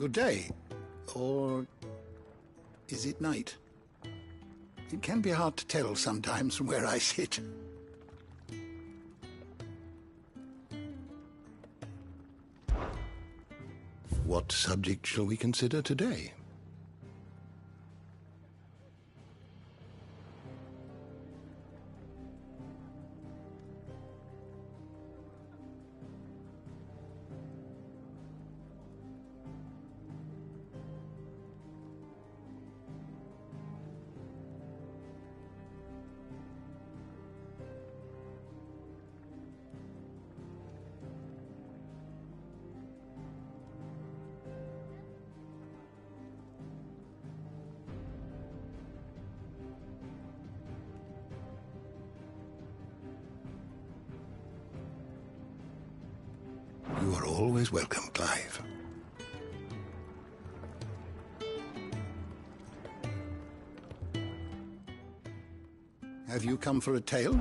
Good day. Or is it night? It can be hard to tell sometimes from where I sit. What subject shall we consider today? You are always welcome, Clive. Have you come for a tale?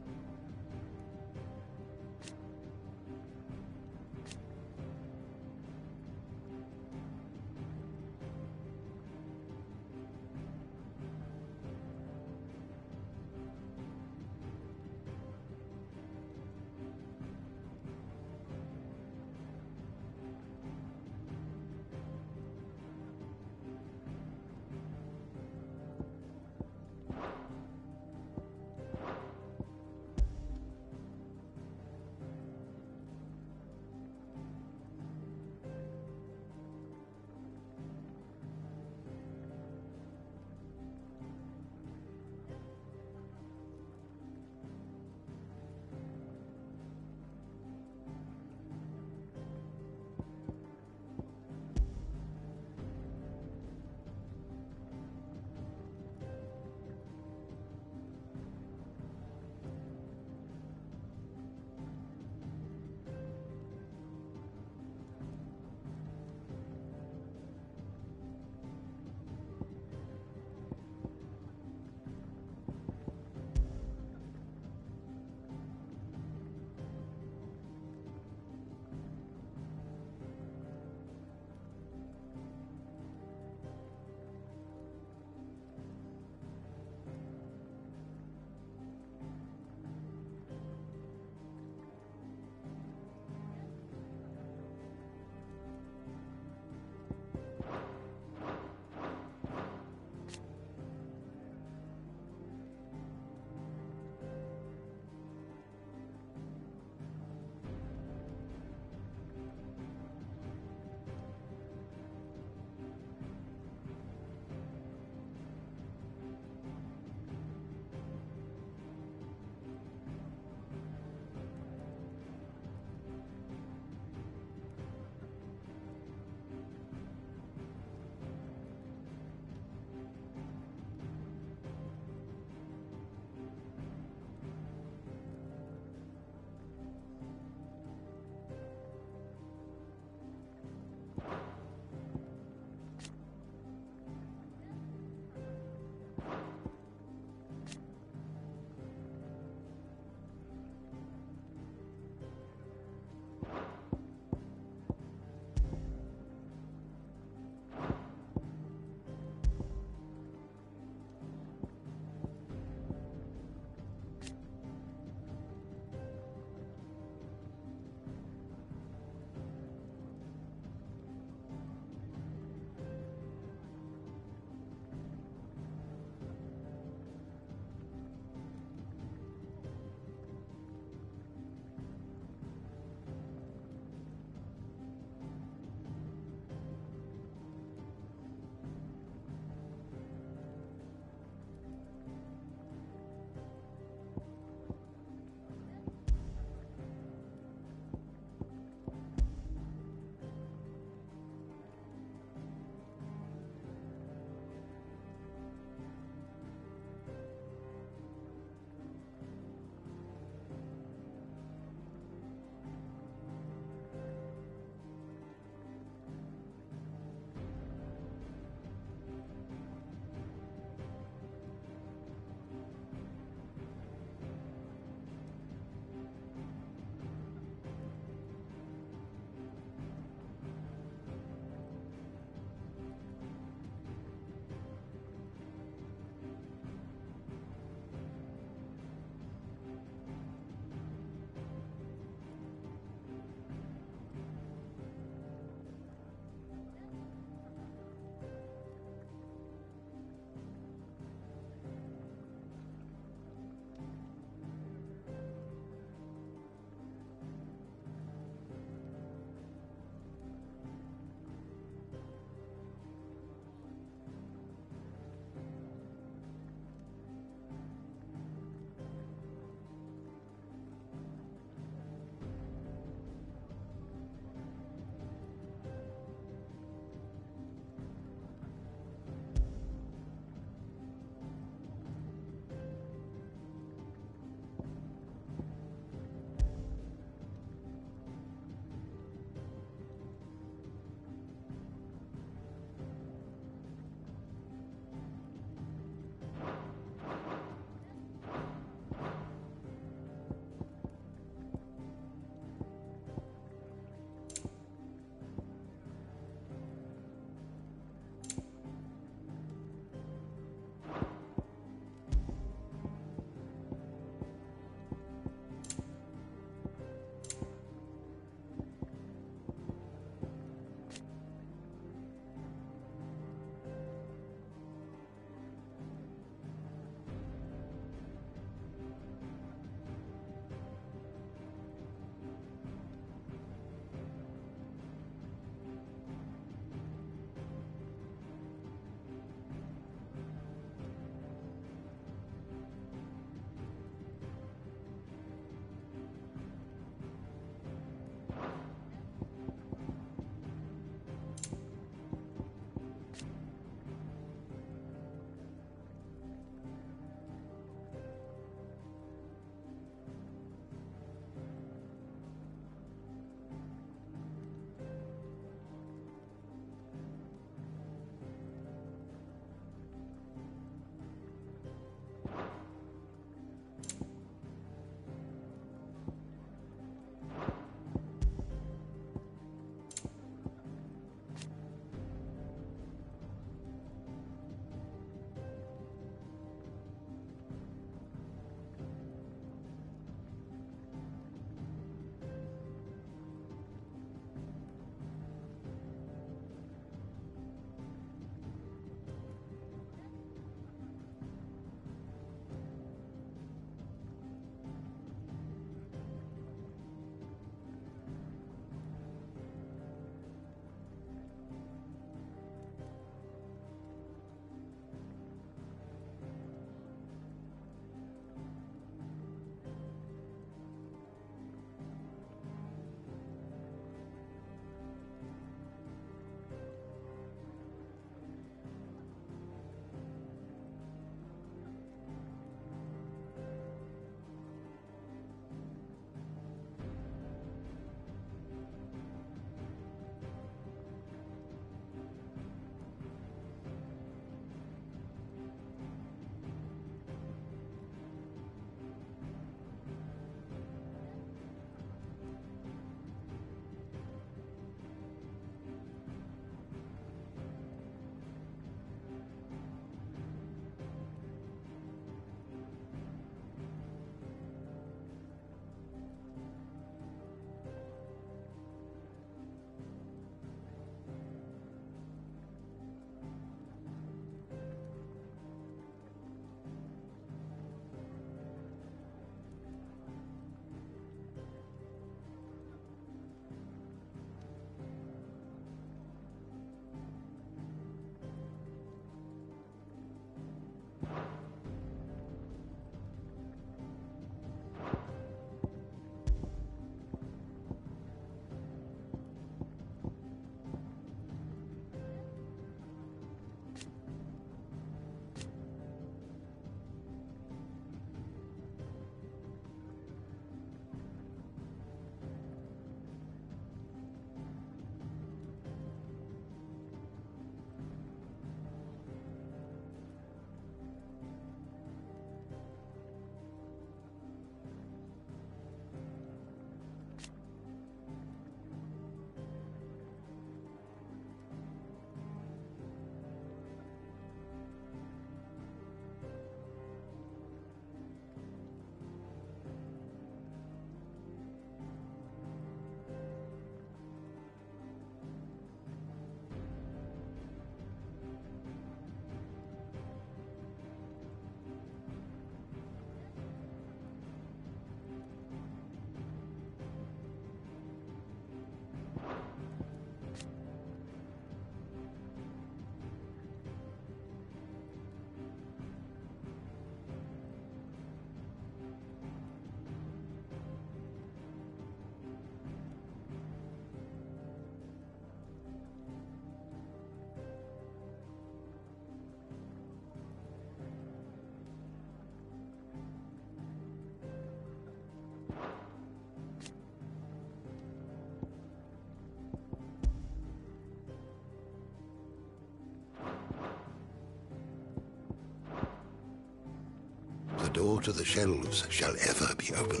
door to the shelves shall ever be open.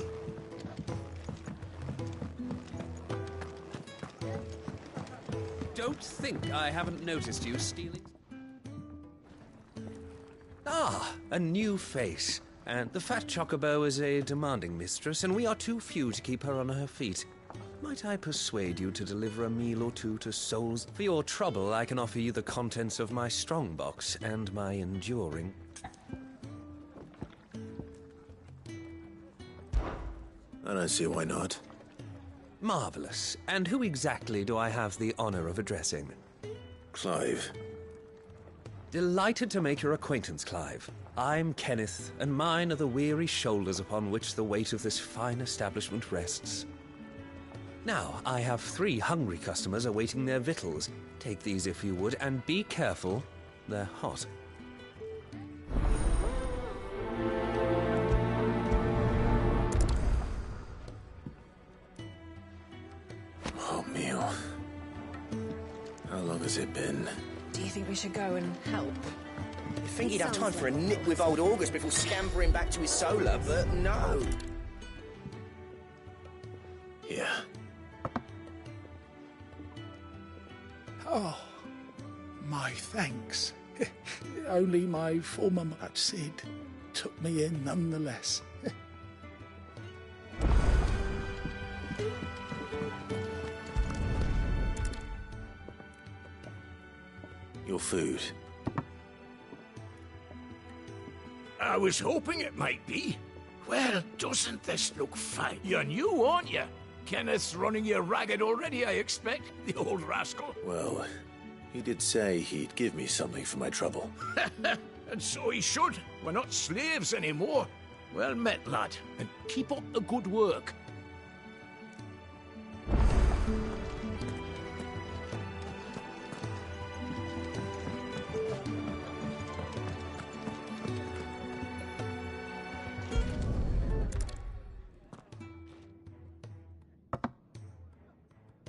Don't think I haven't noticed you stealing... Ah, a new face. And the fat chocobo is a demanding mistress, and we are too few to keep her on her feet. Might I persuade you to deliver a meal or two to souls? For your trouble, I can offer you the contents of my strongbox and my enduring. I don't see why not. Marvelous. And who exactly do I have the honor of addressing? Clive. Delighted to make your acquaintance, Clive. I'm Kenneth, and mine are the weary shoulders upon which the weight of this fine establishment rests. Now, I have 3 hungry customers awaiting their victuals. Take these if you would, and be careful, they're hot. Oh, meal. How long has it been? Do you think we should go and help? You'd think he'd have time for a nip with old August before scampering back to his solar, but no. Yeah. Oh, my thanks. Only my former mate Sid took me in nonetheless. Your food. I was hoping it might be. Well, doesn't this look fine? You're new, aren't you? Kenneth's running you ragged already, I expect, the old rascal. Well, he did say he'd give me something for my trouble. And so he should. We're not slaves anymore. Well met, lad, and keep up the good work.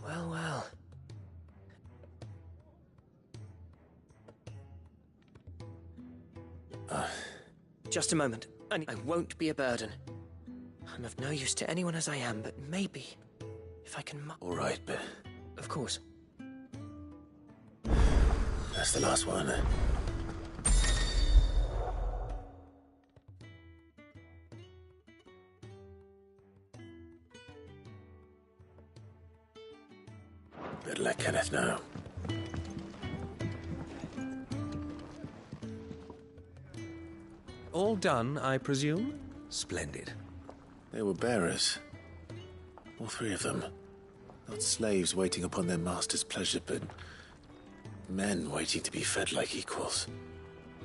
Well, well. Just a moment. I won't be a burden. I'm of no use to anyone as I am, but maybe if I can All right, but Of course. that's the last one. Better let Kenneth know. All done, I presume? Splendid. They were bearers. All 3 of them. Not slaves waiting upon their master's pleasure, but men waiting to be fed like equals.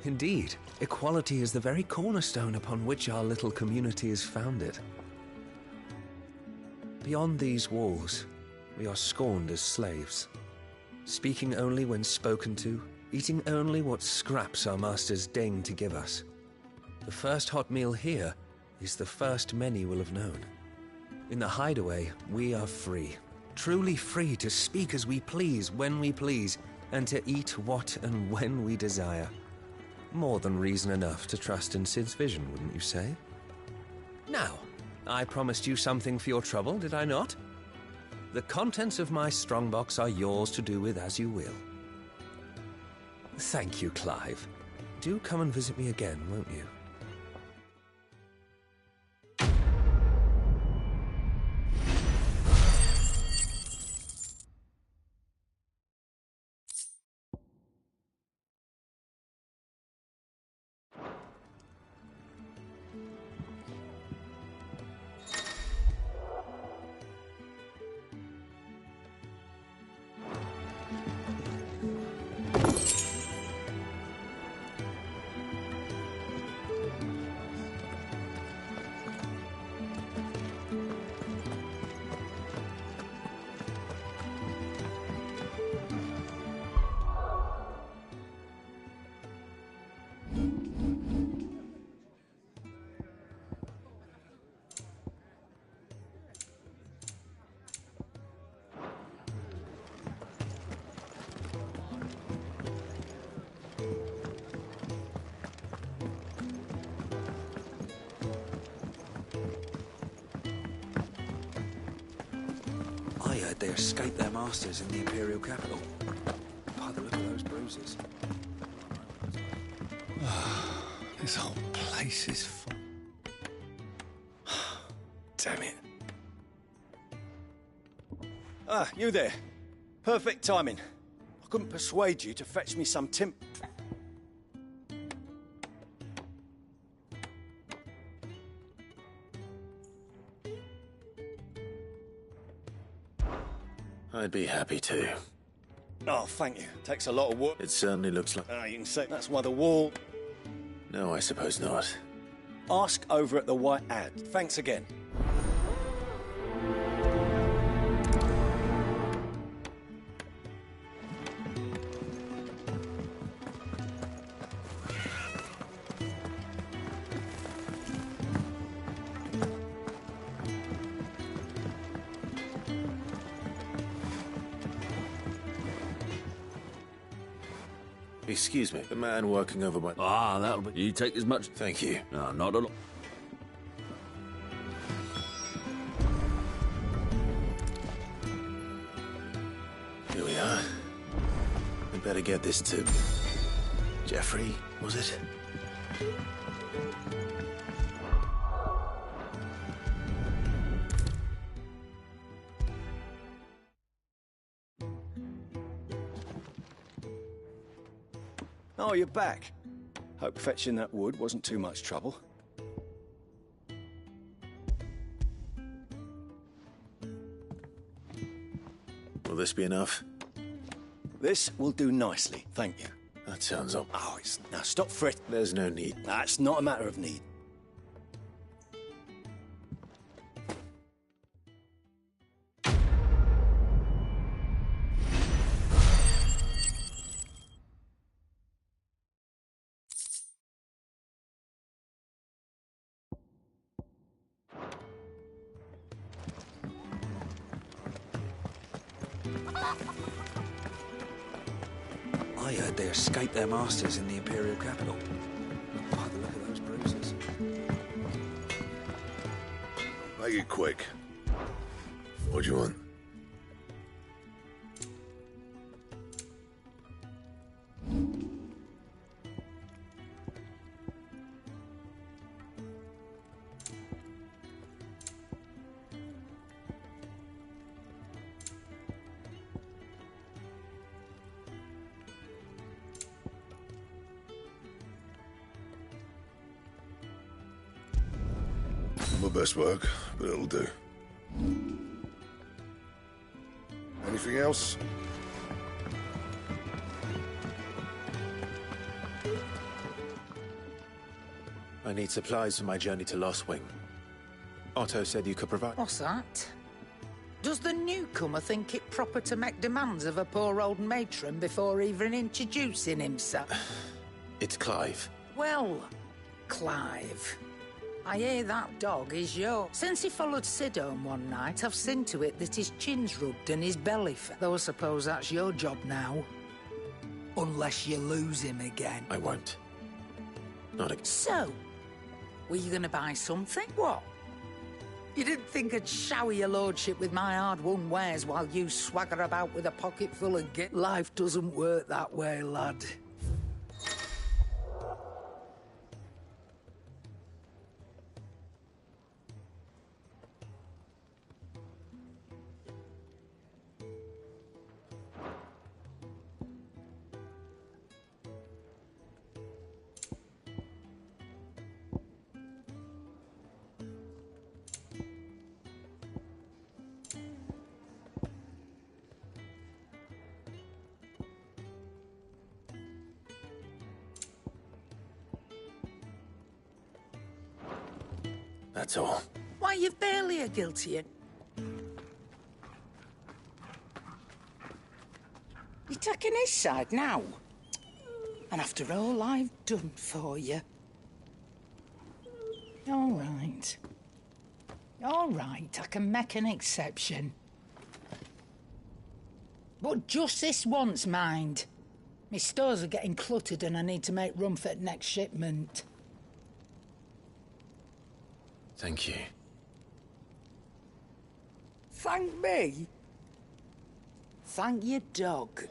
Indeed, equality is the very cornerstone upon which our little community is founded. Beyond these walls, we are scorned as slaves, speaking only when spoken to, eating only what scraps our masters deign to give us. The first hot meal here is the first many will have known. In the hideaway, we are free, truly free to speak as we please, when we please, and to eat what and when we desire. More than reason enough to trust in Sid's vision, wouldn't you say? Now, I promised you something for your trouble, did I not? The contents of my strongbox are yours to do with as you will. Thank you, Clive. Do come and visit me again, won't you? I heard they escaped their masters in the Imperial capital. By the look of those bruises. This whole place is Damn it. Ah, you there. Perfect timing. I couldn't persuade you to fetch me some I'd be happy to. Oh, thank you. Takes a lot of work. It certainly looks like... You can say that's why the wall... No, I suppose not. Ask over at the White Ad. Thanks again. Excuse me, the man working over my... Ah, that'll be... You take as much... Thank you. No, not at all. Here we are. We better get this to... Jeffrey, was it? Oh, you're back. Hope fetching that wood wasn't too much trouble. Will this be enough? This will do nicely, thank you. That sounds up. Oh, now stop fretting. There's no need. That's not a matter of need. I heard they escaped their masters in the Imperial capital. By the look of those bruises. Make it quick. What do you want? My best work, but it'll do. Anything else? I need supplies for my journey to Lost Wing. Otto said you could provide... What's that? Does the newcomer think it proper to make demands of a poor old matron before even introducing himself? It's Clive. Well, Clive, I hear that dog is yours. Since he followed Sid home one night, I've seen to it that his chin's rubbed and his belly fat. Though I suppose that's your job now. Unless you lose him again. I won't. Not again. So, were you going to buy something? What? You didn't think I'd shower your lordship with my hard-won wares while you swagger about with a pocket full of git? Life doesn't work that way, lad. That's all. Why, you've barely a guilty. You're taking his side now? And after all I've done for you? All right. All right, I can make an exception. But just this once, mind. My stores are getting cluttered and I need to make room for the next shipment. Thank you. Thank me? Thank your dog.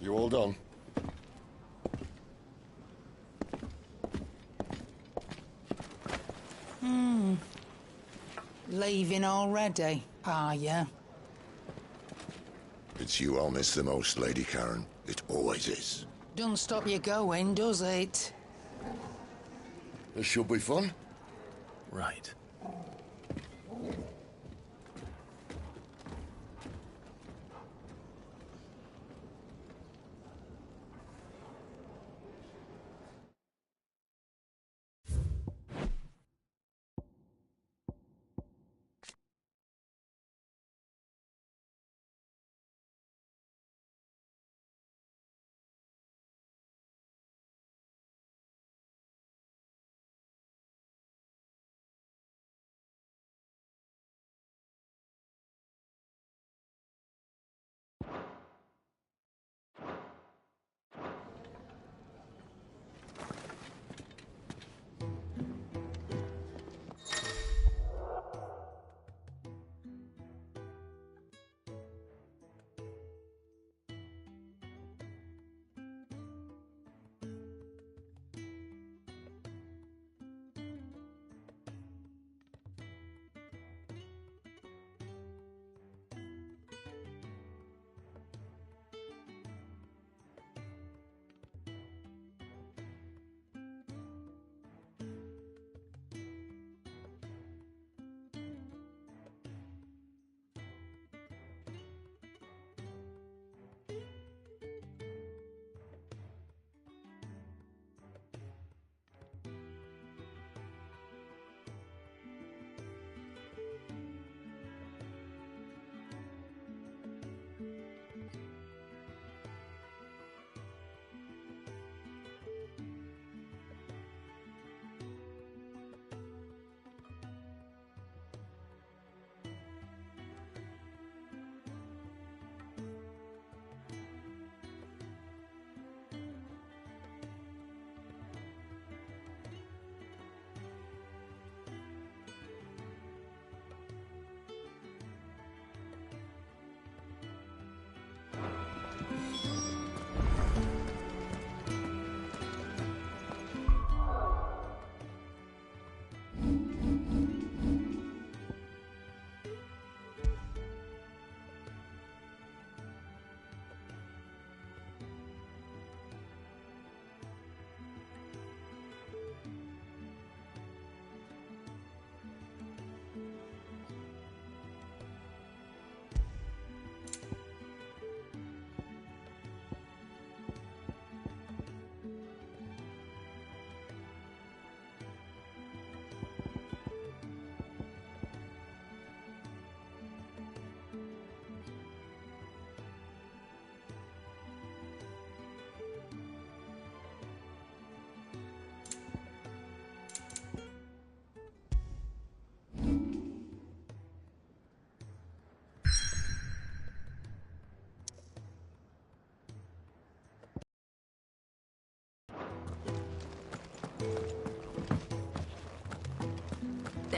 You all done? Leaving already, are you? It's you I'll miss the most, Lady Karen. It always is. Don't stop you going, does it? This should be fun. Right.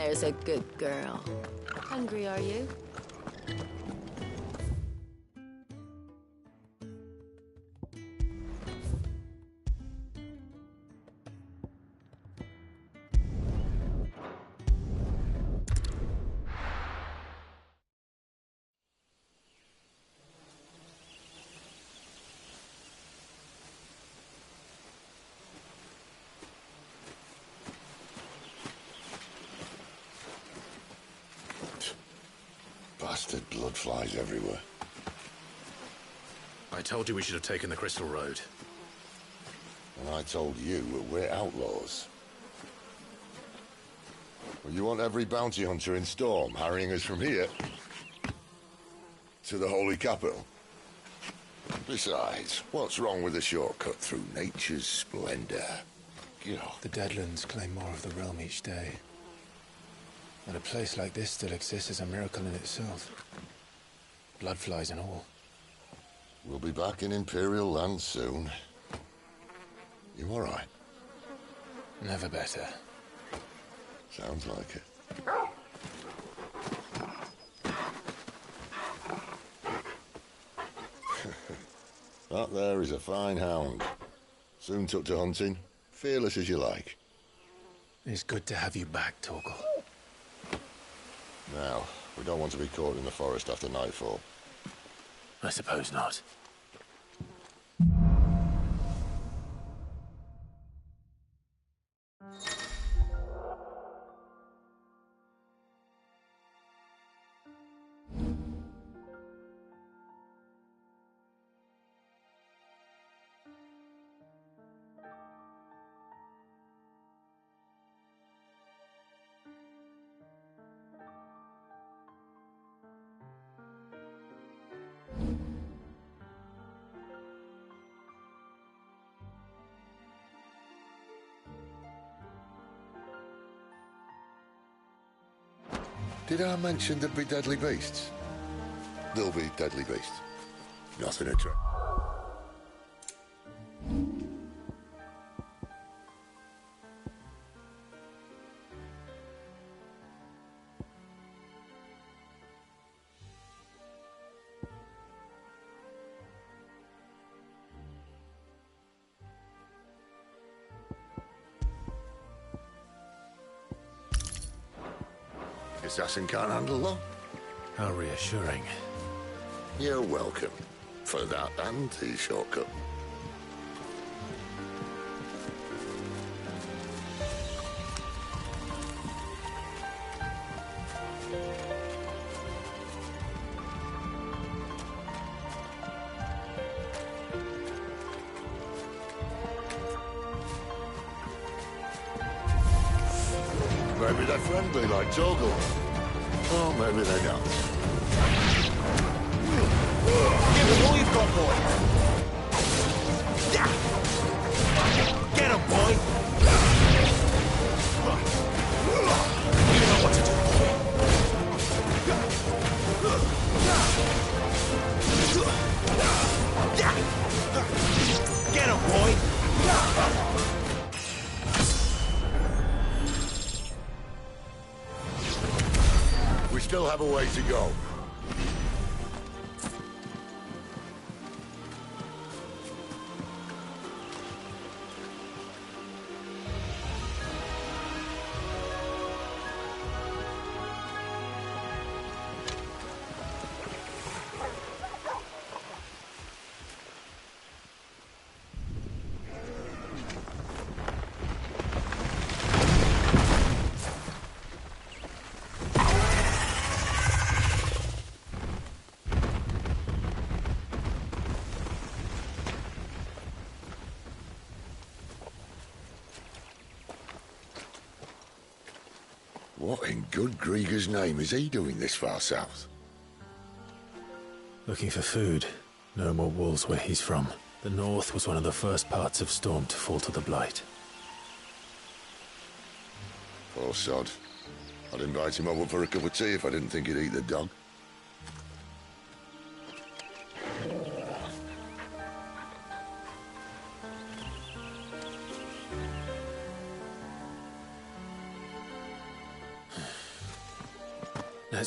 There's a good girl. Hungry, are you? Bastard blood flies everywhere. I told you we should have taken the Crystal Road. And I told you we're outlaws. Well, you want every bounty hunter in Storm harrying us from here to the Holy Capital? Besides, what's wrong with a shortcut through nature's splendor? The Deadlands claim more of the realm each day. That a place like this still exists is a miracle in itself. Bloodflies and all. We'll be back in Imperial land soon. You all right? Never better. Sounds like it. That there is a fine hound. Soon took to hunting. Fearless as you like. It's good to have you back, Torgal. Now, we don't want to be caught in the forest after nightfall. I suppose not. Did I mention there'd be deadly beasts? There'll be deadly beasts. Nothing to try. Assassin can't handle them. How reassuring. You're welcome. For that and the shortcut. Maybe they're friendly like Torgal. Or maybe they don't. Give them all you've got, boy. Get him, boy. You know what to do, boy. Get him, boy. We still have a way to go. What in good Grieger's name is he doing this far south? Looking for food. No more wolves where he's from. The north was one of the first parts of Storm to fall to the Blight. Poor sod. I'd invite him over for a cup of tea if I didn't think he'd eat the dog.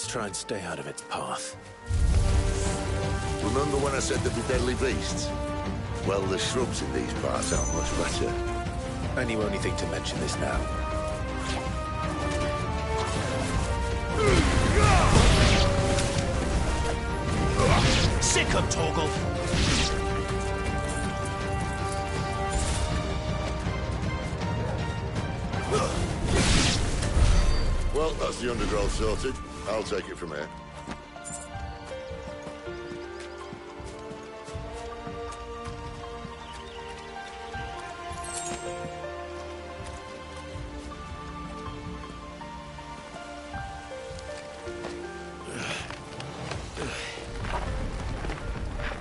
Let's try and stay out of its path. Remember when I said there'd be deadly beasts? Well, the shrubs in these parts aren't much better. And you only think to mention this now. Sick of Torgal! Well, that's the undergrowth sorted. I'll take it from here.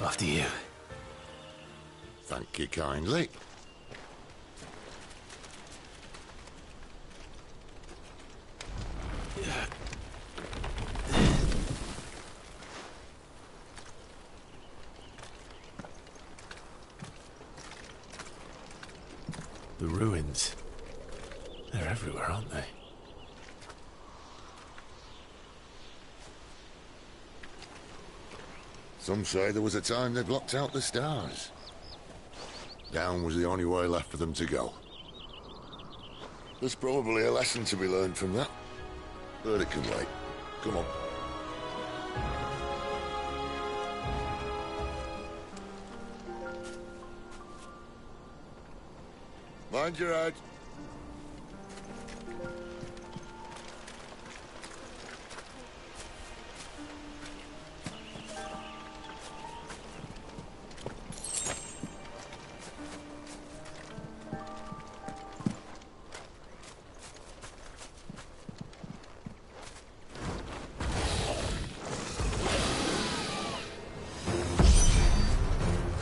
After you. Thank you kindly. The ruins. They're everywhere, aren't they? Some say there was a time they blocked out the stars. Down was the only way left for them to go. There's probably a lesson to be learned from that. But it can wait. Come on. Mind your head.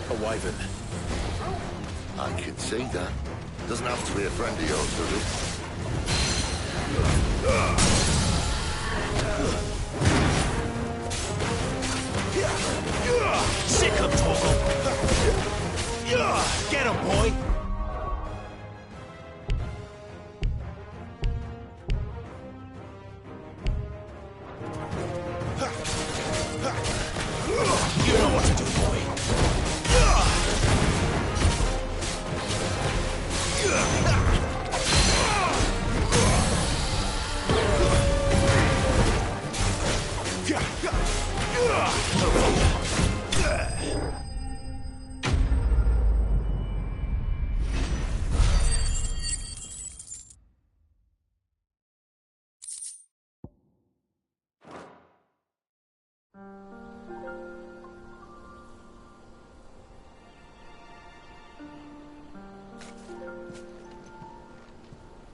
A wyvern. I can see that. Doesn't have to be a friend of yours, does it? Sick of Torgal! Get him, boy! You know what to do, boy!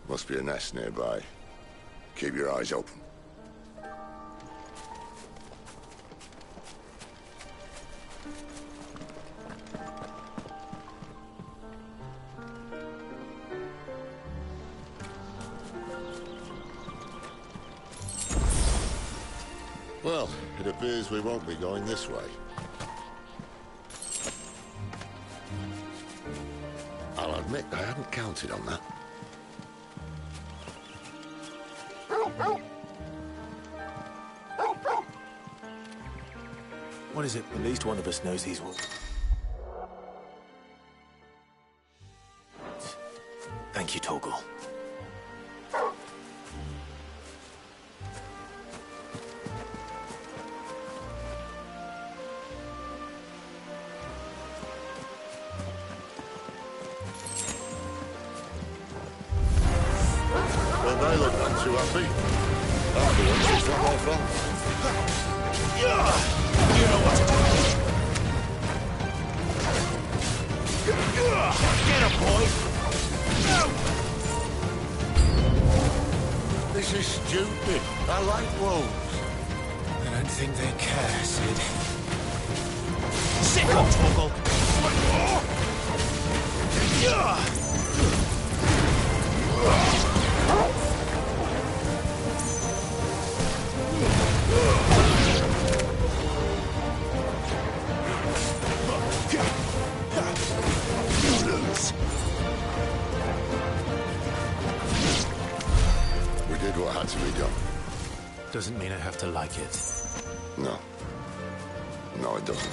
Must be a nest nearby. Keep your eyes open. Well, it appears we won't be going this way. I'll admit I hadn't counted on that. What is it? At least one of us knows these walls. Thank you, Torgal. Well, they look not too happy. After once, it's not their fault. You know what to do. Get him, boy! This is stupid. I like wolves. I don't think they care, Sid. Sick of Torgal! We did what had to be done. Doesn't mean I have to like it. No. No, it doesn't.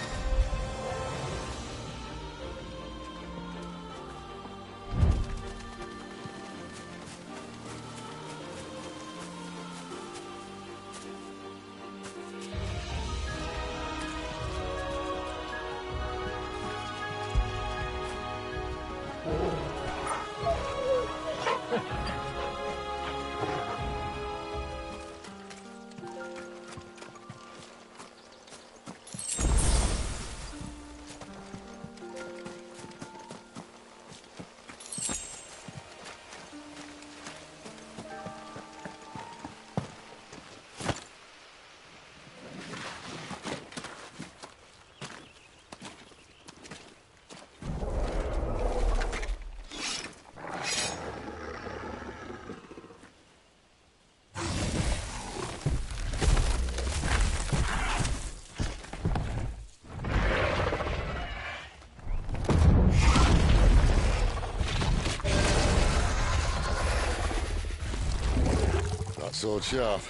Sword sharp.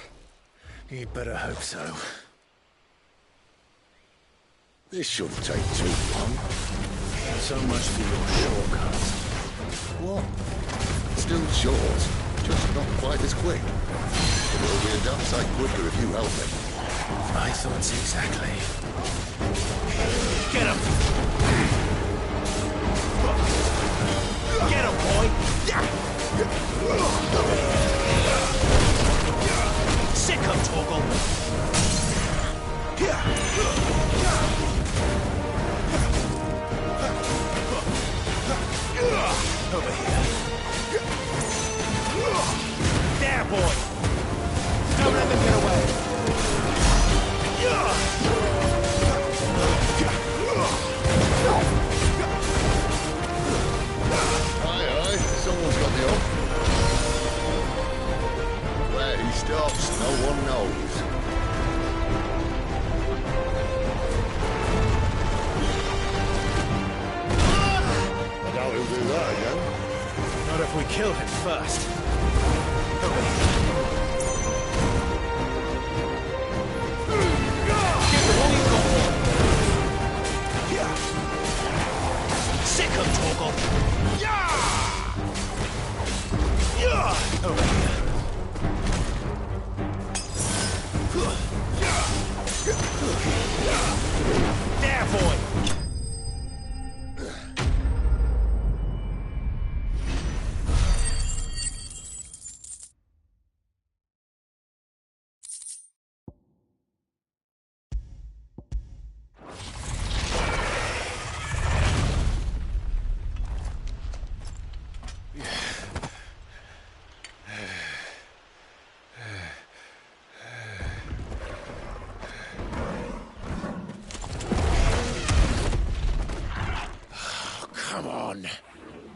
You'd better hope so. This shouldn't take too long. So much for your shortcuts. What? Still short, just not quite as quick. It'll be a damn sight quicker if you help me. My thoughts exactly. Get him! Get him, boy! Sick of Torgal! Over here. There, boy! Don't let them get away! Aye, someone's got the up. Where he stops, no one knows. I doubt he'll do that again. Not if we kill him first. Over here. Give him all you've got, boy! Sick of Torgal! Over here. There, boy!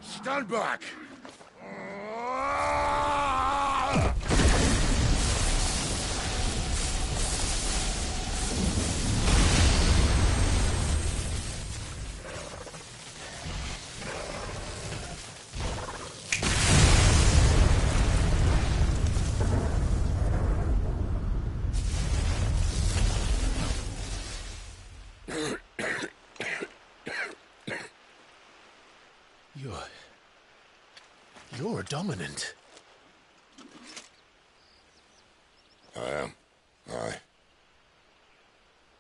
Stand back! You're a dominant. I am. Aye.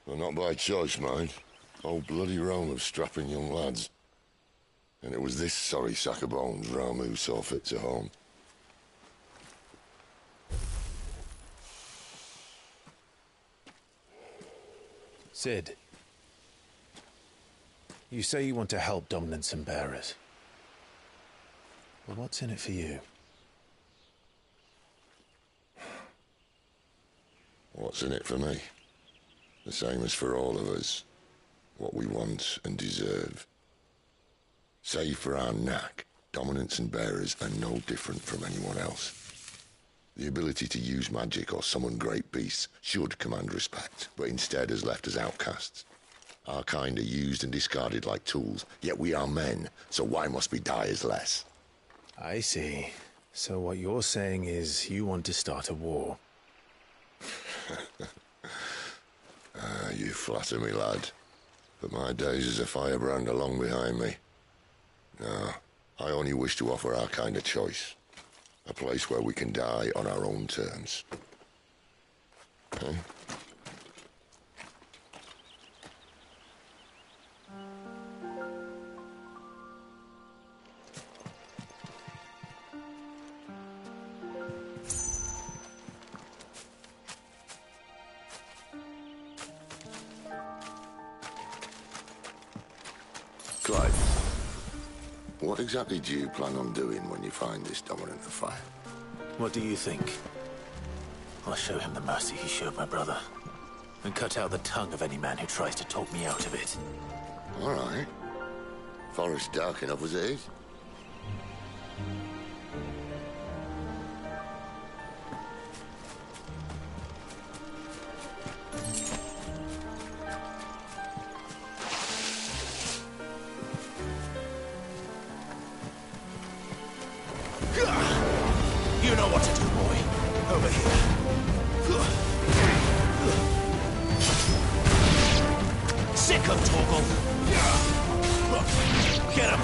Well, not by choice, mind. Whole bloody realm of strapping young lads. And it was this sorry sack of bones Ramu saw fit to home. Sid, you say you want to help dominants and bearers. Well, what's in it for you? What's in it for me? The same as for all of us. What we want and deserve. Save for our knack, dominants and bearers are no different from anyone else. The ability to use magic or summon great beasts should command respect, but instead has left us outcasts. Our kind are used and discarded like tools, yet we are men, so why must we die as less? I see. So what you're saying is you want to start a war. You flatter me, lad. But my days as a firebrand are long behind me. No, I only wish to offer our kind of choice. A place where we can die on our own terms. Okay? Clive, what exactly do you plan on doing when you find this dominant of fire? What do you think? I'll show him the mercy he showed my brother, and cut out the tongue of any man who tries to talk me out of it. All right. Forest's dark enough as it is. You know what to do, boy. Over here. Sick of Torgal. Get him.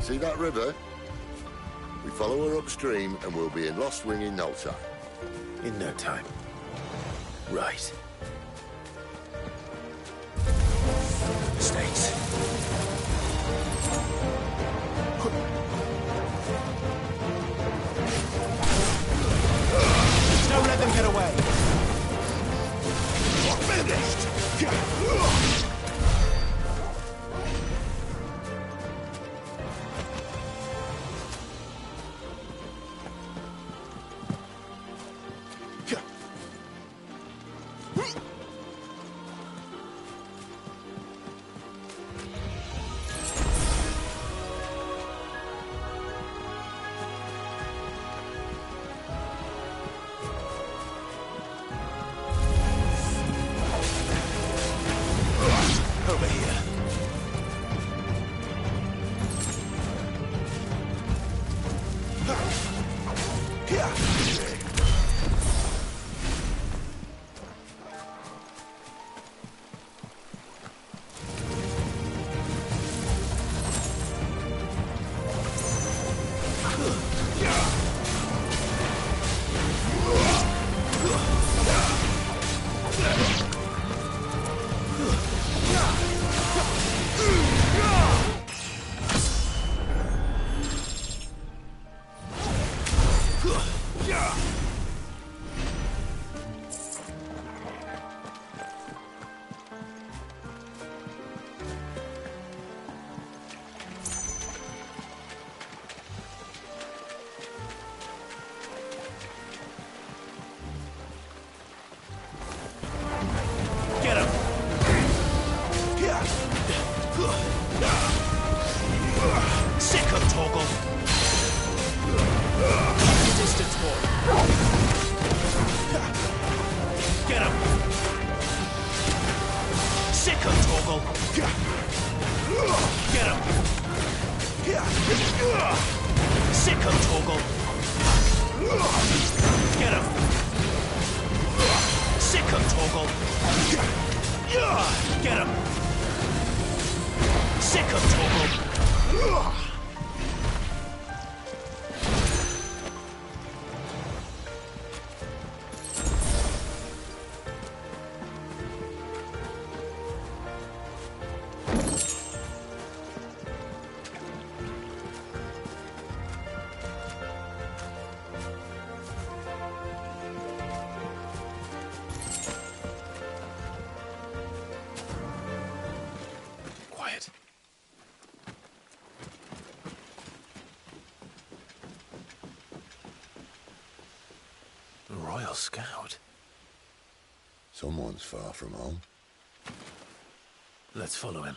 See that river? We follow her upstream and we'll be in Lost Wing in no time. In no time. Right. Mistakes. Don't let them get away. You're finished. Over here. Get him! Sick of Torgal! Keep your distance, boy. Get him! Sick of Torgal! Get him! Sick of Torgal! Get him! Sick of Torgal! Get him! Sick of Torgal! Quiet. A Royal Scout? Someone's far from home. Let's follow him.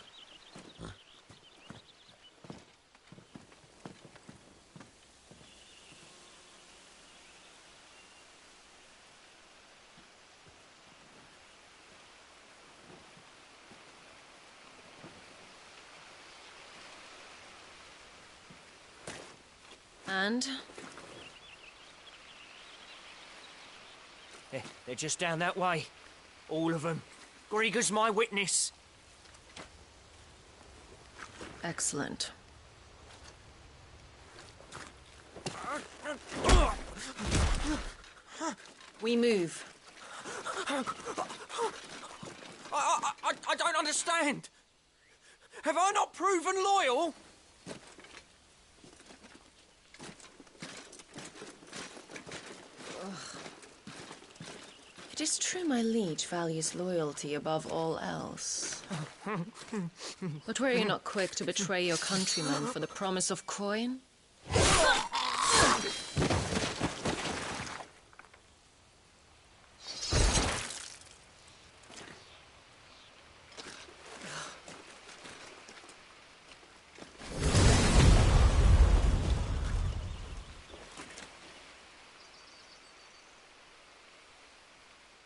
And? They're just down that way. All of them. Grieger's my witness. Excellent. We move. I don't understand. Have I not proven loyal? It is true my liege values loyalty above all else. But were you not quick to betray your countrymen for the promise of coin?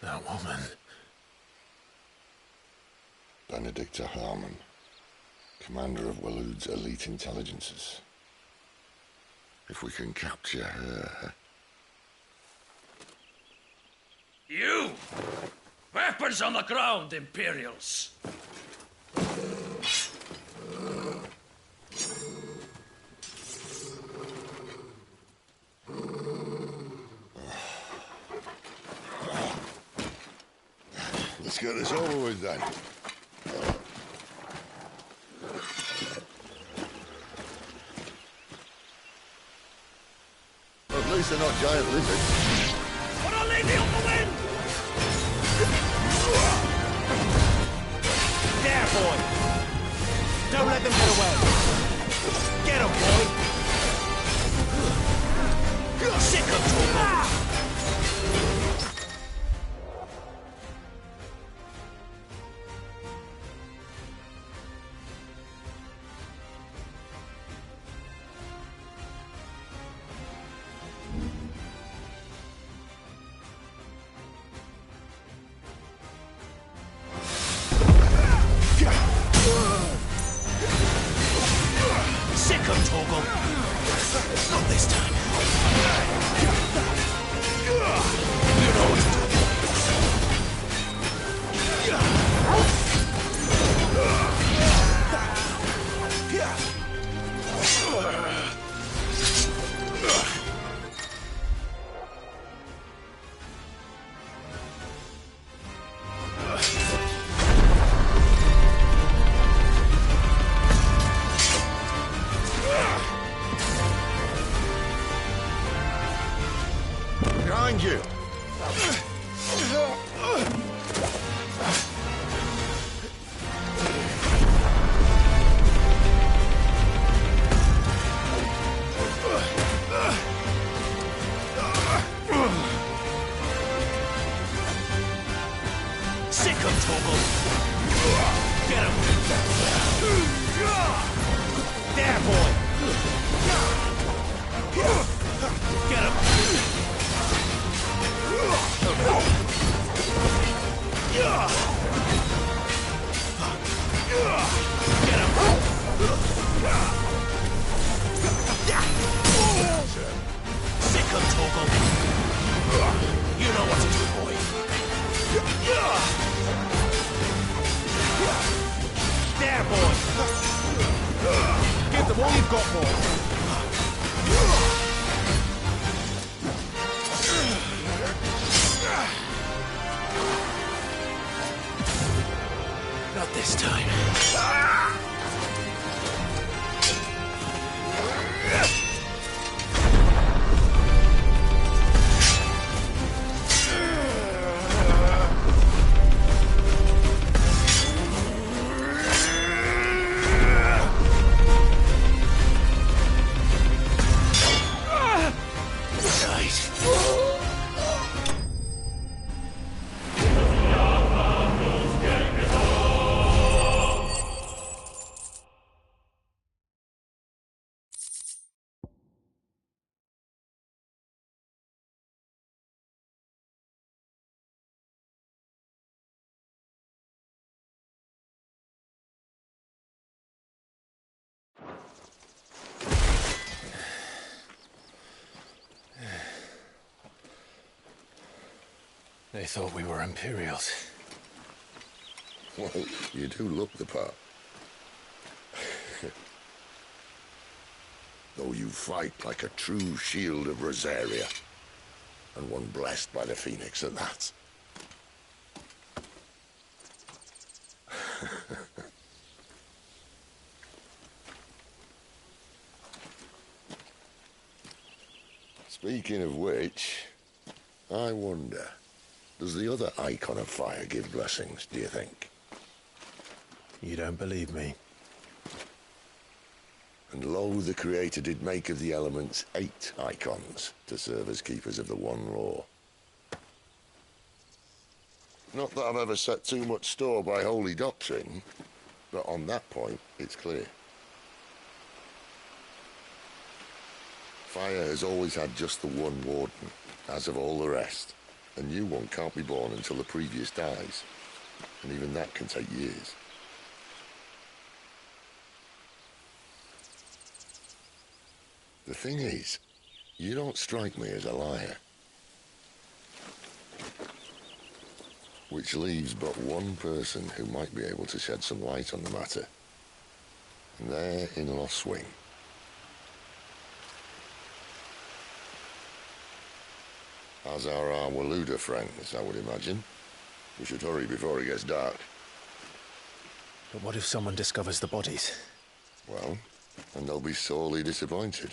That woman. Benedicta Harmon, commander of Waloed's elite intelligences. If we can capture her... You! Weapons on the ground, Imperials! Let's get this over with then. At least they're not giant lizards. Put a lady on the wind! There, boy! Don't let them get away! Get him, boy! Sick of trouble! Sick of Torgal! Not this time. You know what to do. Behind you! Sick of Torgal! Get him! There, boy! Get him! Sick of Torgal! You know what to do, boy! There, boy! Give them all you've got, boy! Not this time. Nice. They thought we were Imperials. Well, you do look the part. Though you fight like a true shield of Rosaria. And one blessed by the Phoenix at that. Speaking of which, I wonder, does the other icon of fire give blessings, do you think? You don't believe me? And lo, the Creator did make of the elements 8 icons to serve as keepers of the one law. Not that I've ever set too much store by holy doctrine, but on that point, it's clear. Fire has always had just the one warden, as of all the rest. A new one can't be born until the previous dies, and even that can take years. The thing is, you don't strike me as a liar. Which leaves but one person who might be able to shed some light on the matter. And they're in Lost Swing. As are our Waluda friends, I would imagine. We should hurry before it gets dark. But what if someone discovers the bodies? Well, and they'll be sorely disappointed.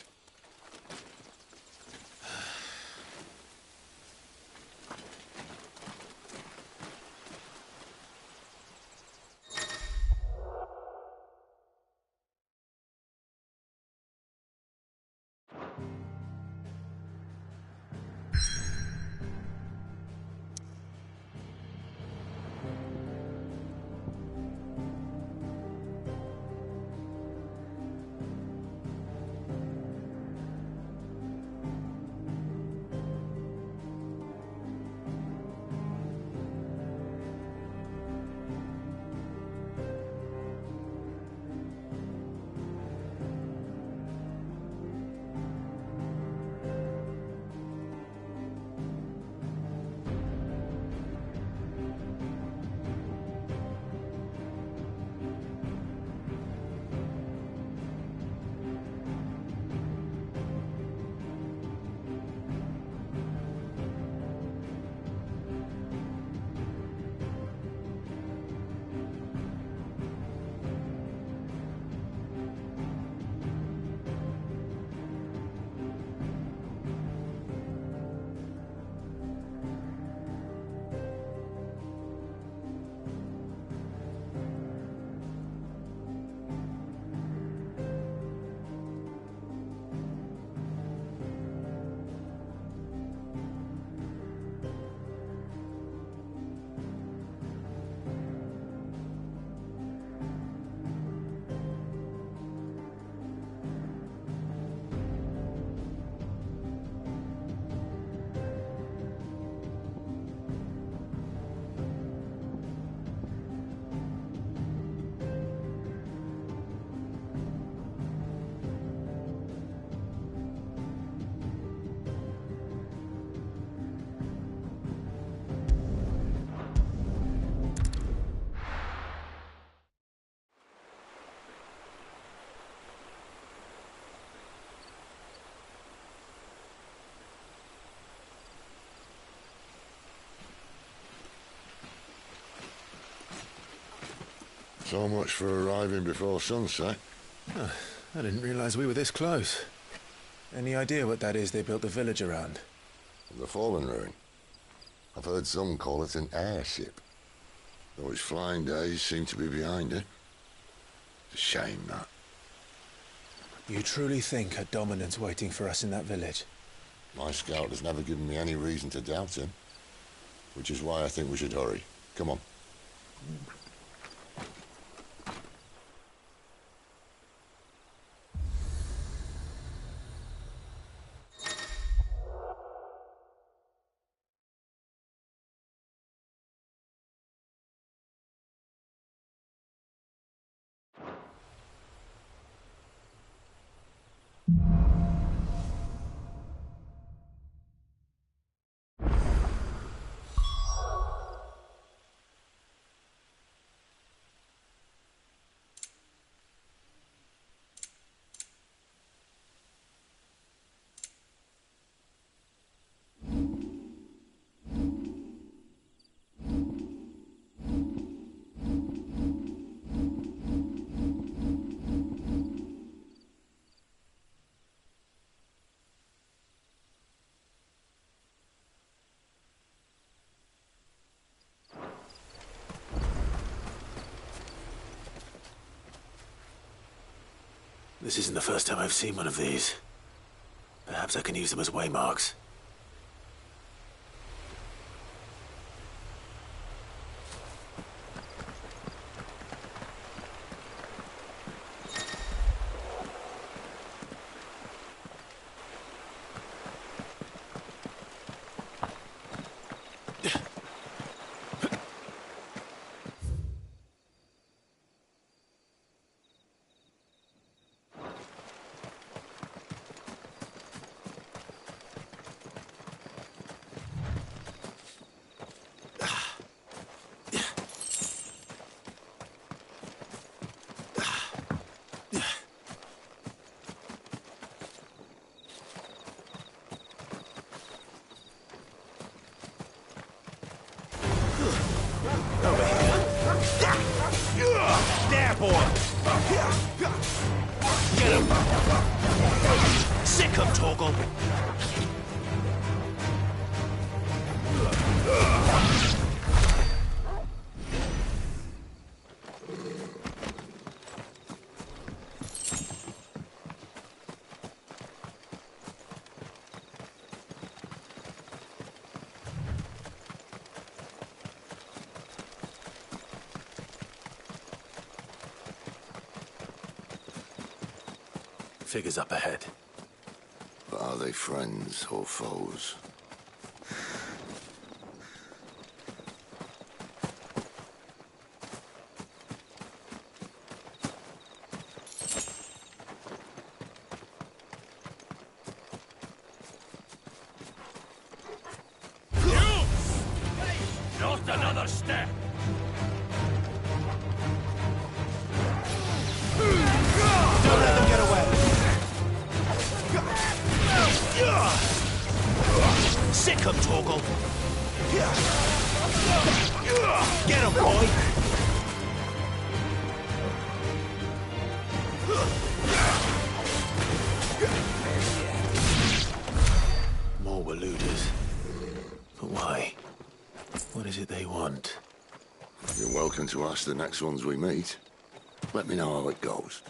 So much for arriving before sunset. Oh, I didn't realize we were this close. Any idea what that is they built the village around? The Fallen Ruin. I've heard some call it an airship. Though its flying days seem to be behind it. It's a shame, that. You truly think a dominant's waiting for us in that village? My scout has never given me any reason to doubt him. Which is why I think we should hurry. Come on. This isn't the first time I've seen one of these. Perhaps I can use them as waymarks. There, boy! Get him! Sick him, Torgal! Figures up ahead. But are they friends or foes? Not another step! Don't let them get away. Sick him, Torgal! Get him, boy! More Waluders. But why? What is it they want? You're welcome to ask the next ones we meet. Let me know how it goes.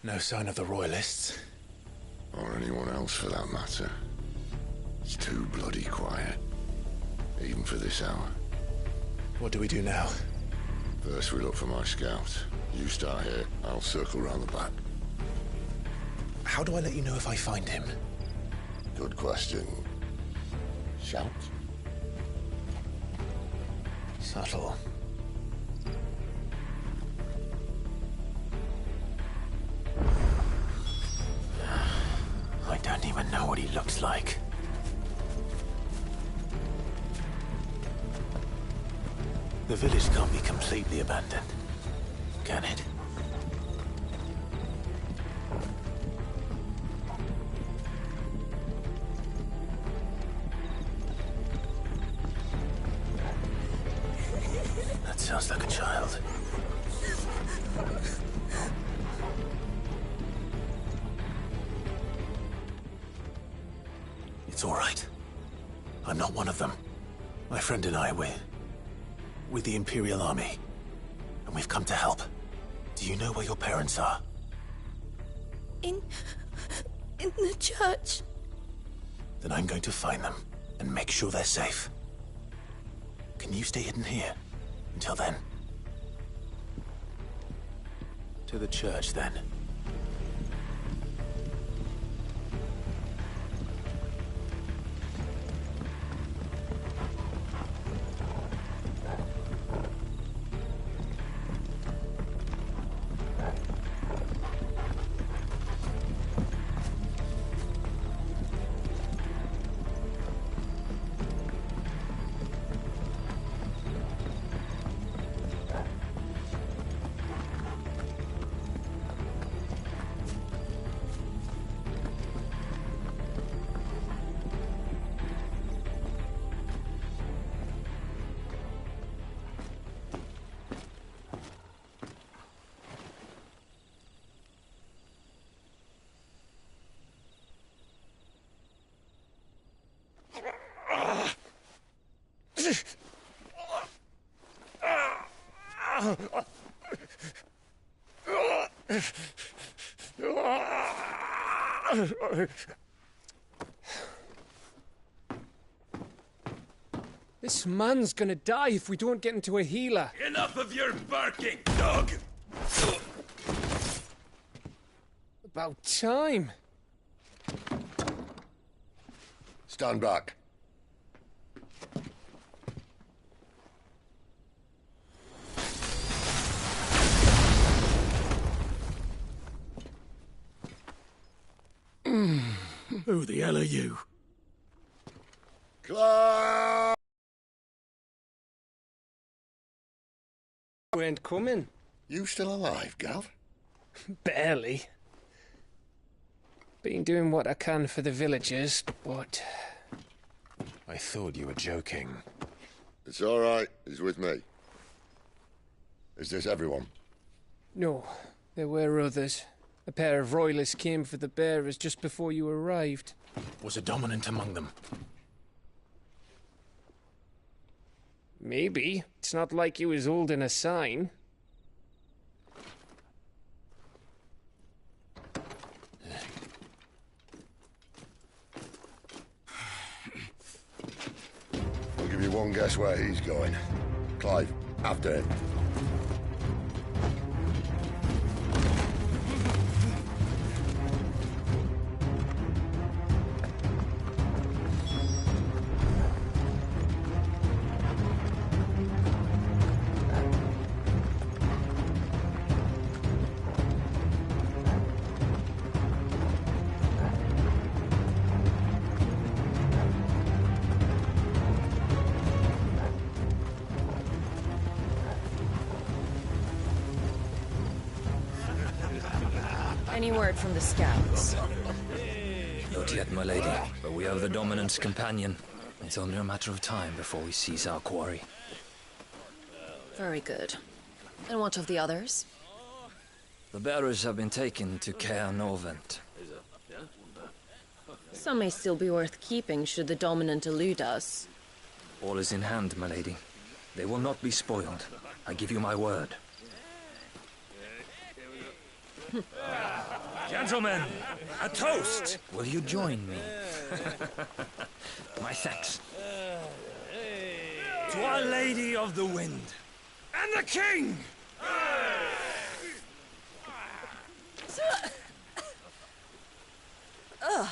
No sign of the Royalists. Or anyone else for that matter. It's too bloody quiet. Even for this hour. What do we do now? First we look for my scout. You start here, I'll circle round the back. How do I let you know if I find him? Good question. Shout? Subtle. I don't even know what he looks like. The village can't be completely abandoned, can it? That sounds like a child. It's all right. I'm not one of them. My friend and I, we're with the Imperial Army. And we've come to help. Do you know where your parents are? In the church. Then I'm going to find them and make sure they're safe. Can you stay hidden here until then? To the church, then. This man's gonna die if we don't get into a healer. Enough of your barking, dog! About time. Stand back. Who the hell are you? Clark! You ain't coming. You still alive, Gav? Barely. Been doing what I can for the villagers, but... I thought you were joking. It's all right. He's with me. Is this everyone? No, there were others. A pair of royalists came for the bearers just before you arrived. Was a dominant among them? Maybe. It's not like he was holding a sign. I'll give you one guess where he's going. Clive, after him. Any word from the scouts? Not yet, my lady, but we have the dominant's companion. It's only a matter of time before we seize our quarry. Very good. And what of the others? The bearers have been taken to Caer Novent. Some may still be worth keeping should the dominant elude us. All is in hand, my lady. They will not be spoiled. I give you my word. Gentlemen, a toast! Will you join me? My thanks. To Our Lady of the Wind and the King! Ugh.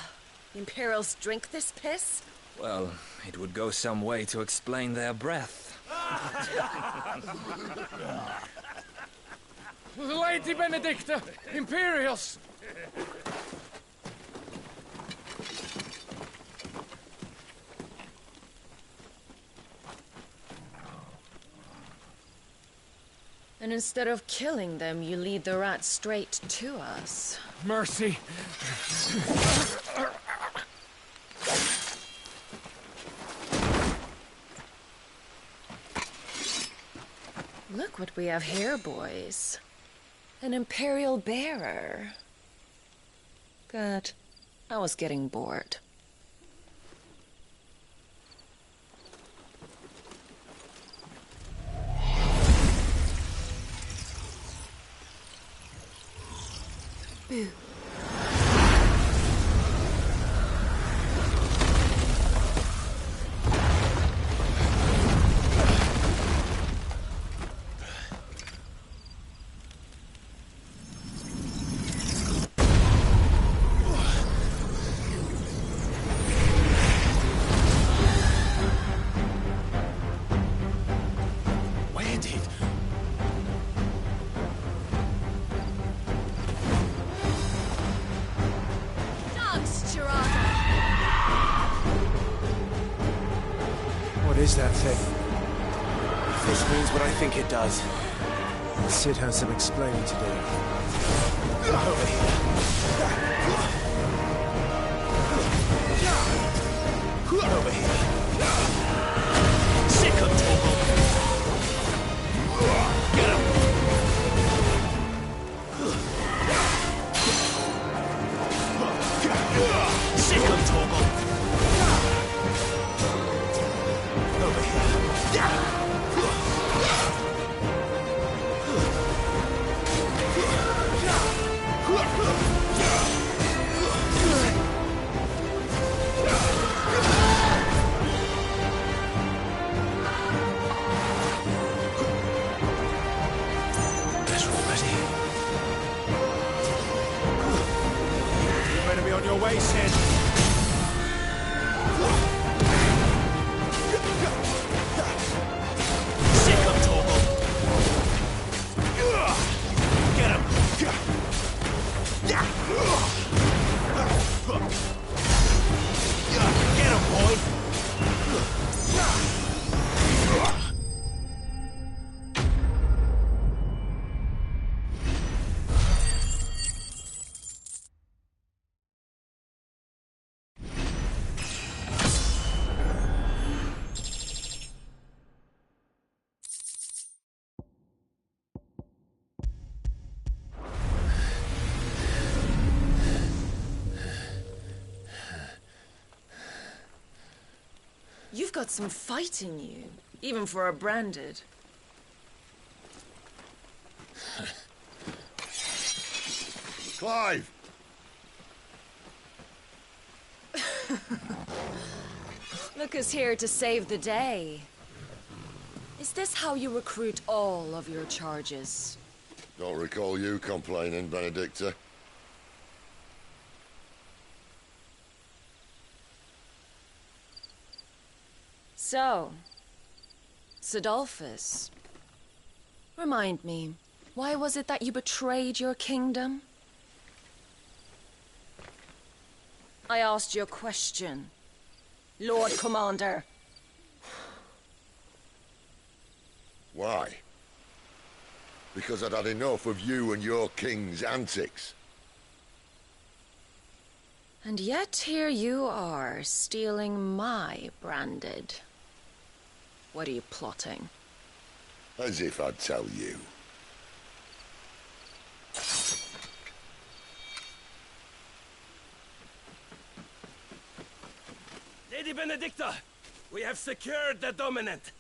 Imperials drink this piss? Well, it would go some way to explain their breath. Lady Benedicta! Imperials! And instead of killing them, you lead the rats straight to us. Mercy! Look what we have here, boys. An Imperial bearer. Good. I was getting bored. Boo. What is that thing? If this means what I think it does, Cid has some explaining to do. Over here. Over here. Sick of Toggle. Get him. Sick of Toggle. Over here. On your way, Cid. Sick of Torgal. Get him. Get him, boy. You've got some fight in you, even for a branded. Clive! Look who's here to save the day. Is this how you recruit all of your charges? Don't recall you complaining, Benedicta. So, Sidolphus, remind me, why was it that you betrayed your kingdom? I asked you a question, Lord Commander. Why? Because I'd had enough of you and your king's antics. And yet here you are, stealing my branded. What are you plotting? As if I'd tell you. Lady Benedicta, we have secured the dominant.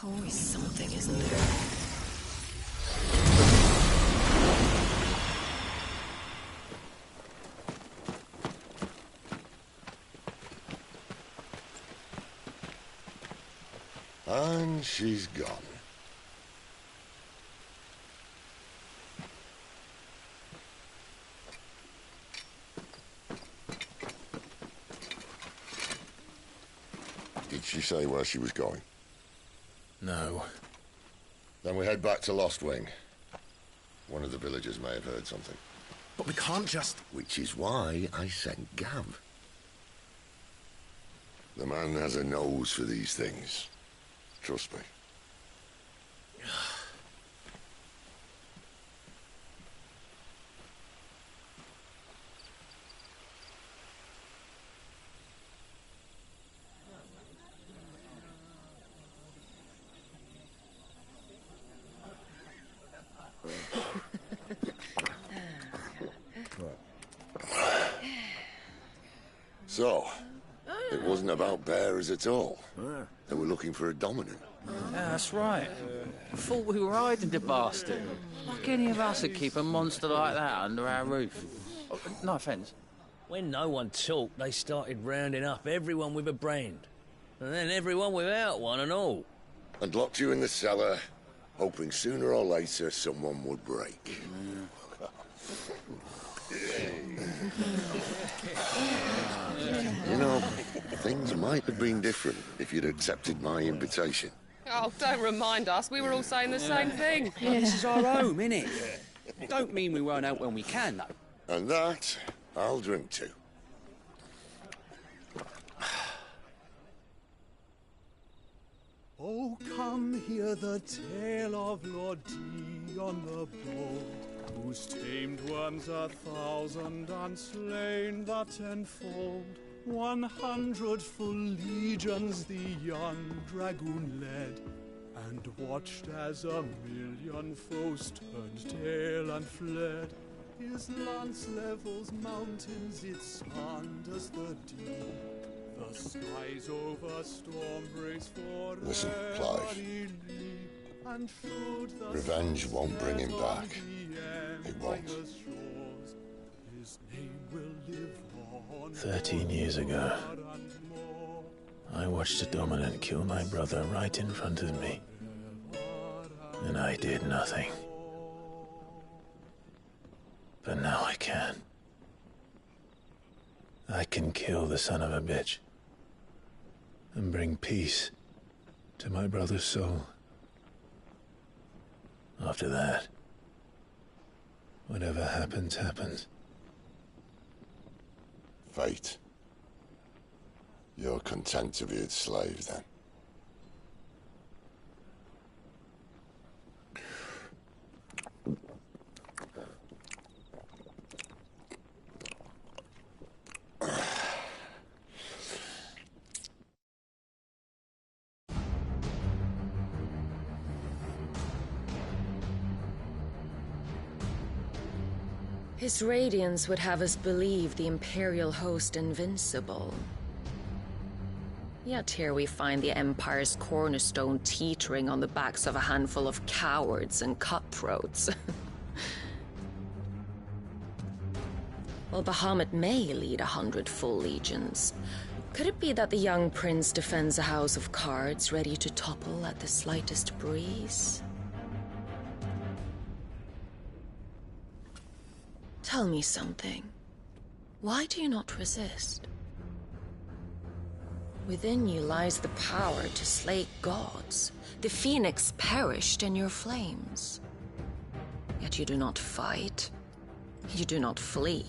Always something, isn't there? And she's gone. Did she say where she was going? No. Then we head back to Lost Wing. One of the villagers may have heard something. But we can't just... Which is why I sent Gav. The man has a nose for these things. Trust me. So, it wasn't about bearers at all. They were looking for a dominant. Yeah, that's right. I thought we were hiding the bastard. Like any of us would keep a monster like that under our roof. Oh, no offence. When no one talked, they started rounding up everyone with a brand. And then everyone without one and all. And locked you in the cellar, hoping sooner or later someone would break. You know, things might have been different if you'd accepted my invitation. Oh, don't remind us. We were all saying the same thing. Yeah, this is our home, innit? Don't mean we won't out when we can, though. And that, I'll drink to. Oh, come hear the tale of Lord Dion the Bold, whose tamed worms 1,000 and slain the tenfold. 100 full legions the young dragoon led, and watched as 1,000,000 foes turned tail and fled. His lance levels mountains, it sanders the deep. The skies over storm breaks for Listen, Clive. Revenge won't bring him back. It won't. 13 years ago, I watched a dominant kill my brother right in front of me. And I did nothing. But now I can. I can kill the son of a bitch and bring peace to my brother's soul. After that, whatever happens, happens. Fate. You're content to be its slave, then? His radiance would have us believe the Imperial host invincible. Yet here we find the Empire's cornerstone teetering on the backs of a handful of cowards and cutthroats. While Bahamut may lead 100 full legions, could it be that the young prince defends a house of cards ready to topple at the slightest breeze? Tell me something. Why do you not resist? Within you lies the power to slay gods. The phoenix perished in your flames. Yet you do not fight. You do not flee.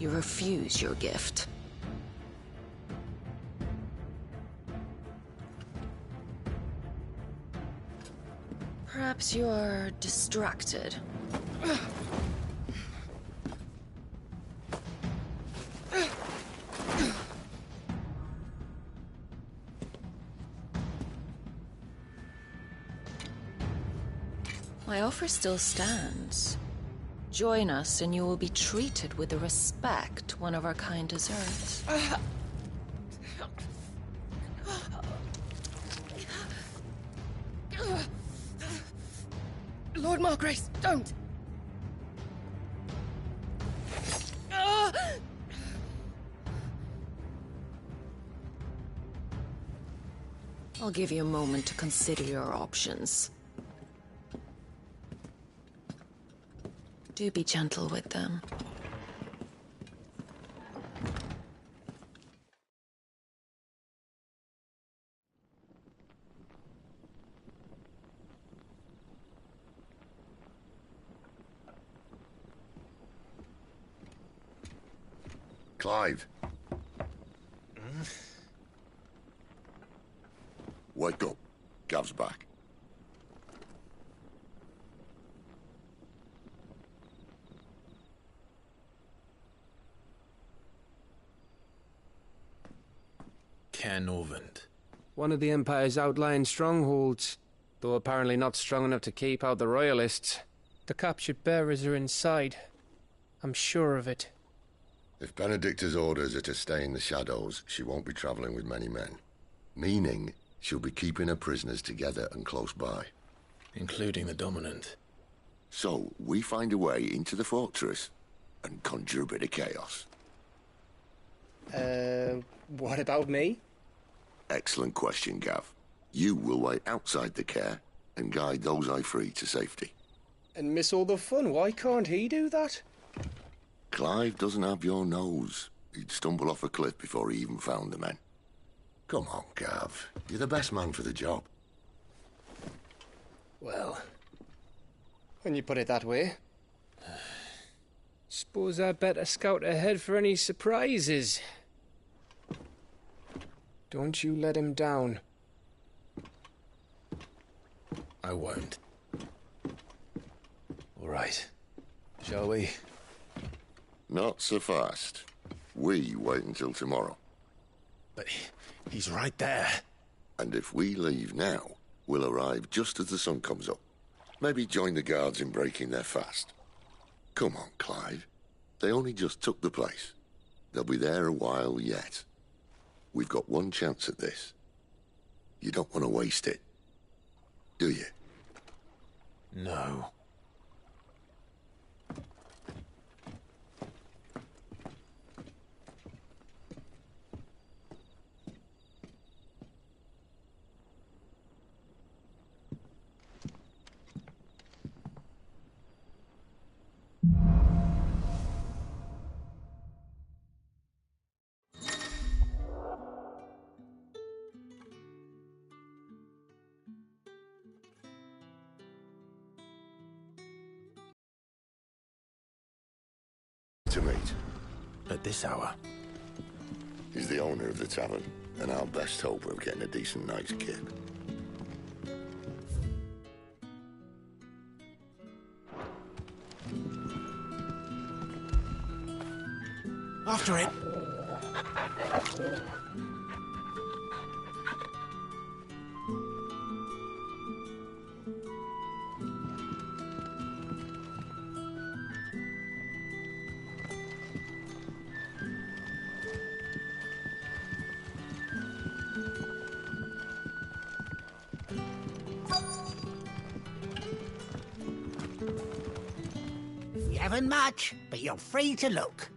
You refuse your gift. Perhaps you are distracted. My offer still stands. Join us and you will be treated with the respect one of our kind deserves. Lord Margrace, don't! I'll give you a moment to consider your options. Do be gentle with them. Clive. Wake up. Gav's back. Caernarvon. One of the Empire's outlying strongholds, though apparently not strong enough to keep out the Royalists. The captured bearers are inside. I'm sure of it. If Benedicta's orders are to stay in the shadows, she won't be travelling with many men. Meaning, she'll be keeping her prisoners together and close by. Including the Dominant. So, we find a way into the fortress and conjure a bit of chaos. What about me? Excellent question, Gav. You will wait outside the care and guide those I free to safety. And miss all the fun. Why can't he do that? Clive doesn't have your nose. He'd stumble off a cliff before he even found the men. Come on, Gav. You're the best man for the job. Well, when you put it that way. Suppose I'd better scout ahead for any surprises. Don't you let him down. I won't. All right. Shall we? Not so fast. We wait until tomorrow. But he's right there. And if we leave now, we'll arrive just as the sun comes up. Maybe join the guards in breaking their fast. Come on, Clive. They only just took the place. They'll be there a while yet. We've got one chance at this. You don't want to waste it, do you? No. To meet. At this hour? He's the owner of the tavern, and our best hope of getting a decent night's kip. After it. We haven't much, but you're free to look.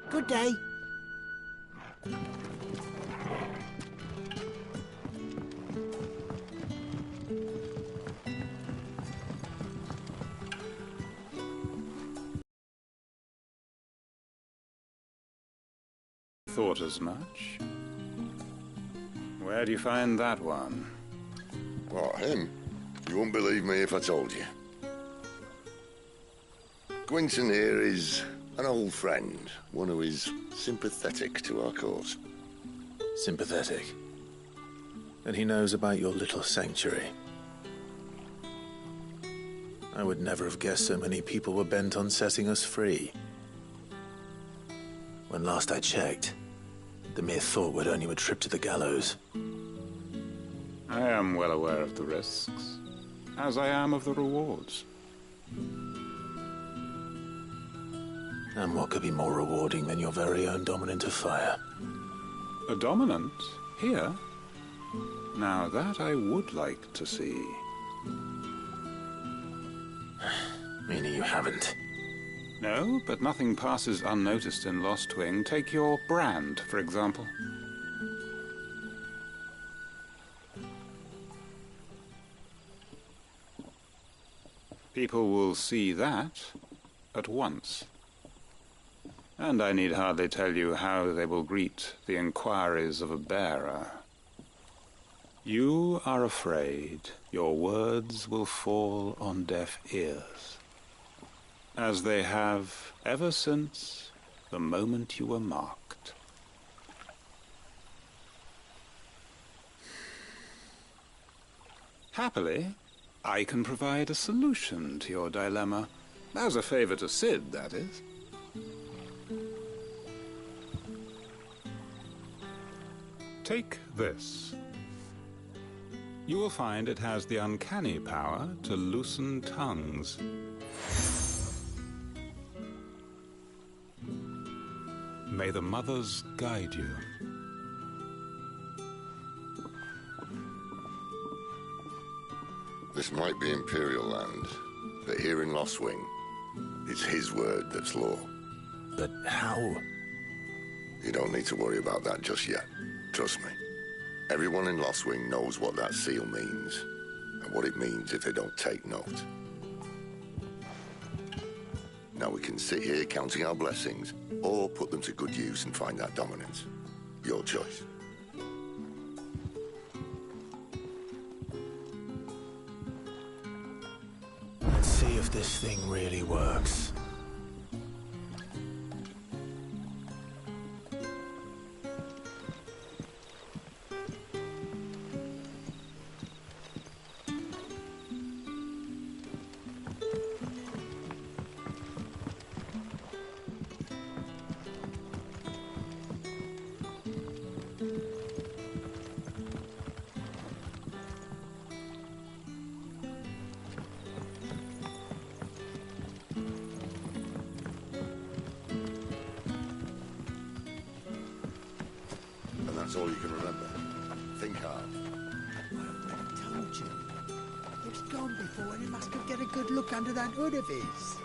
Good day. Thought as much. Where do you find that one? What, him? You wouldn't believe me if I told you. Gwynson here is an old friend, one who is sympathetic to our cause. Sympathetic? And he knows about your little sanctuary. I would never have guessed so many people were bent on setting us free. When last I checked, the mere thought would earn you a trip to the gallows. I am well aware of the risks, as I am of the rewards. And what could be more rewarding than your very own dominant of fire? A dominant? Here? Now that I would like to see. Meaning you haven't? No, but nothing passes unnoticed in Lost Wing. Take your brand, for example. People will see that at once. And I need hardly tell you how they will greet the inquiries of a bearer. You are afraid your words will fall on deaf ears, as they have ever since the moment you were marked. Happily, I can provide a solution to your dilemma. As a favor to Sid, that is. Take this. You will find it has the uncanny power to loosen tongues. May the mothers guide you. This might be Imperial land, but here in Lost Wing, it's his word that's law. But how? You don't need to worry about that just yet. Trust me. Everyone in Lost Wing knows what that seal means, and what it means if they don't take note. Now we can sit here counting our blessings, or put them to good use and find that dominance. Your choice. Let's see if this thing really works. That's all you can remember. Think hard. I told you. He was gone before and he must have get a good look under that hood of his.